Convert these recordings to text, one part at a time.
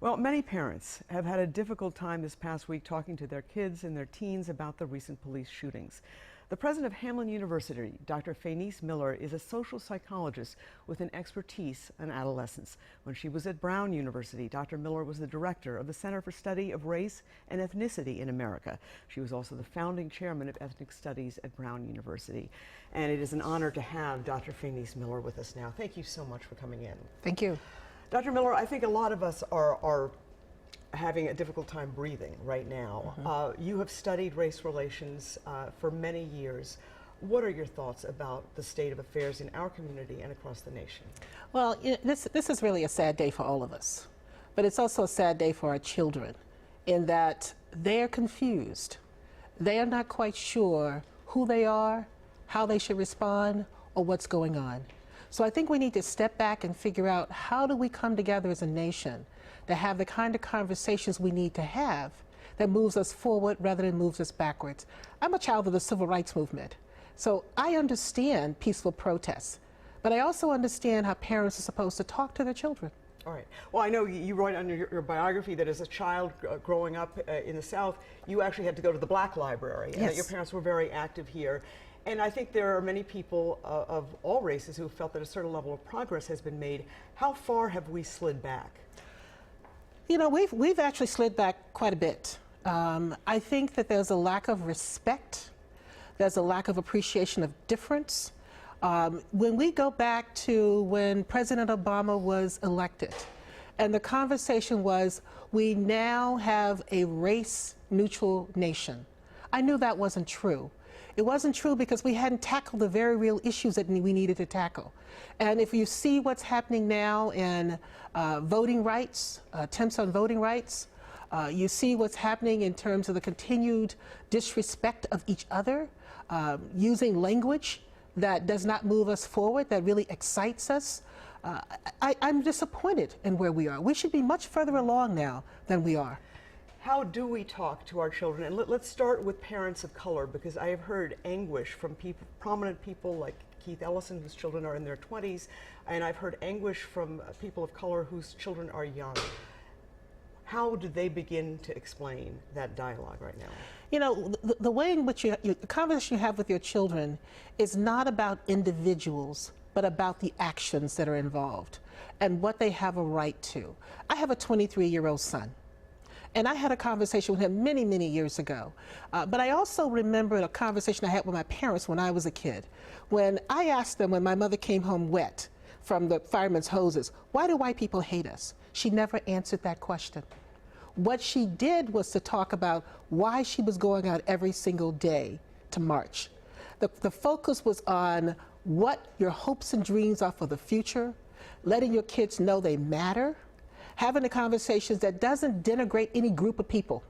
Well, many parents have had a difficult time this past week talking to their kids and their teens about the recent police shootings. The president of Hamline University, Dr. Fayneese Miller, is a social psychologist with an expertise on adolescence. When she was at Brown University, Dr. Miller was the director of the Center for Study of Race and Ethnicity in America. She was also the founding chairman of ethnic studies at Brown University. And it is an honor to have Dr. Fayneese Miller with us now. Thank you so much for coming in. Thank you. Dr. Miller, I think a lot of us are having a difficult time breathing right now. You have studied race relations for many years. What are your thoughts about the state of affairs in our community and across the nation? Well, this is really a sad day for all of us, but it's also a sad day for our children in that they're confused. They are not quite sure who they are, how they should respond, or what's going on. So I think we need to step back and figure out, how do we come together as a nation to have the kind of conversations we need to have that moves us forward rather than moves us backwards. I'm a child of the civil rights movement, so I understand peaceful protests, but I also understand how parents are supposed to talk to their children. All right. Well, I know you wrote on your biography that as a child growing up in the South, you actually had to go to the Black Library, and that your parents were very active here. And I think there are many people of all races who felt that a certain level of progress has been made. How far have we slid back? You know, we've actually slid back quite a bit. I think that there's a lack of respect. There's a lack of appreciation of difference. When we go back to when President Obama was elected, and the conversation was, we now have a race-neutral nation. I knew that wasn't true. It wasn't true because we hadn't tackled the very real issues that we needed to tackle. And if you see what's happening now in voting rights, attempts on voting rights, you see what's happening in terms of the continued disrespect of each other, using language that does not move us forward, that really excites us. I'm disappointed in where we are. We should be much further along now than we are. How do we talk to our children? And let's start with parents of color, because I have heard anguish from prominent people like Keith Ellison, whose children are in their 20s, and I've heard anguish from people of color whose children are young. How do they begin to explain that dialogue right now? You know, the way in which the conversation you have with your children is not about individuals, but about the actions that are involved and what they have a right to. I have a 23-year-old son. And I had a conversation with him many, many years ago. But I also remember a conversation I had with my parents when I was a kid. When I asked them, when my mother came home wet from the fireman's hoses, why do white people hate us? She never answered that question. What she did was to talk about why she was going out every single day to march. The focus was on what your hopes and dreams are for the future, letting your kids know they matter, having the conversations that doesn't denigrate any group of people,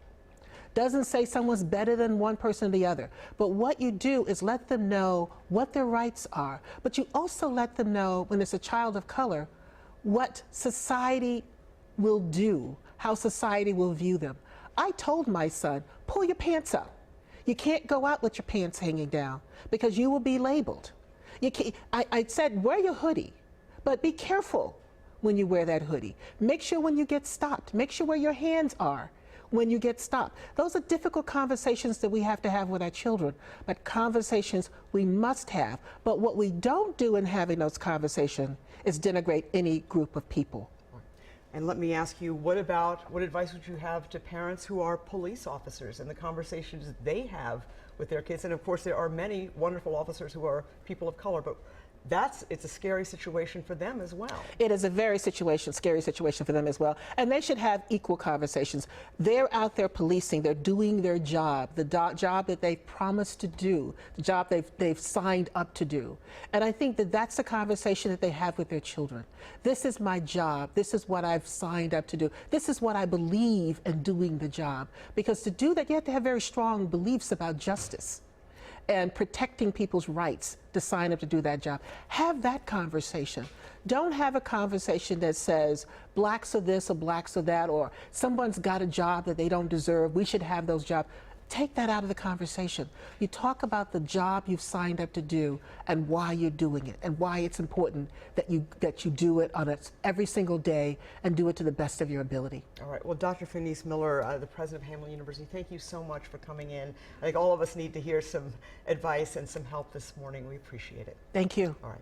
doesn't say someone's better than one person or the other, but what you do is let them know what their rights are, but you also let them know, when it's a child of color, what society will do, how society will view them. I told my son, pull your pants up. You can't go out with your pants hanging down because you will be labeled. I said, wear your hoodie, but be careful when you wear that hoodie. Make sure when you get stopped, make sure where your hands are when you get stopped. Those are difficult conversations that we have to have with our children, but conversations we must have. But what we don't do in having those conversations is denigrate any group of people. And let me ask you, what advice would you have to parents who are police officers and the conversations they have with their kids? And of course, there are many wonderful officers who are people of color, but it's a scary situation for them as well. It is a very scary situation for them as well. And they should have equal conversations. They're out there policing, they're doing their job, the job that they've promised to do, the job they've signed up to do. And I think that that's the conversation that they have with their children. This is my job, this is what I've signed up to do, this is what I believe in doing the job. Because to do that, you have to have very strong beliefs about justice and protecting people's rights to sign up to do that job. Have that conversation. Don't have a conversation that says blacks are this or blacks are that, or someone's got a job that they don't deserve, we should have those jobs. take that out of the conversation. You talk about the job you've signed up to do and why you're doing it and why it's important that you do it on every single day and do it to the best of your ability. All right. Well, Dr. Fayneese Miller, the president of Hamline University, thank you so much for coming in. I think all of us need to hear some advice and some help this morning. We appreciate it. Thank you. All right.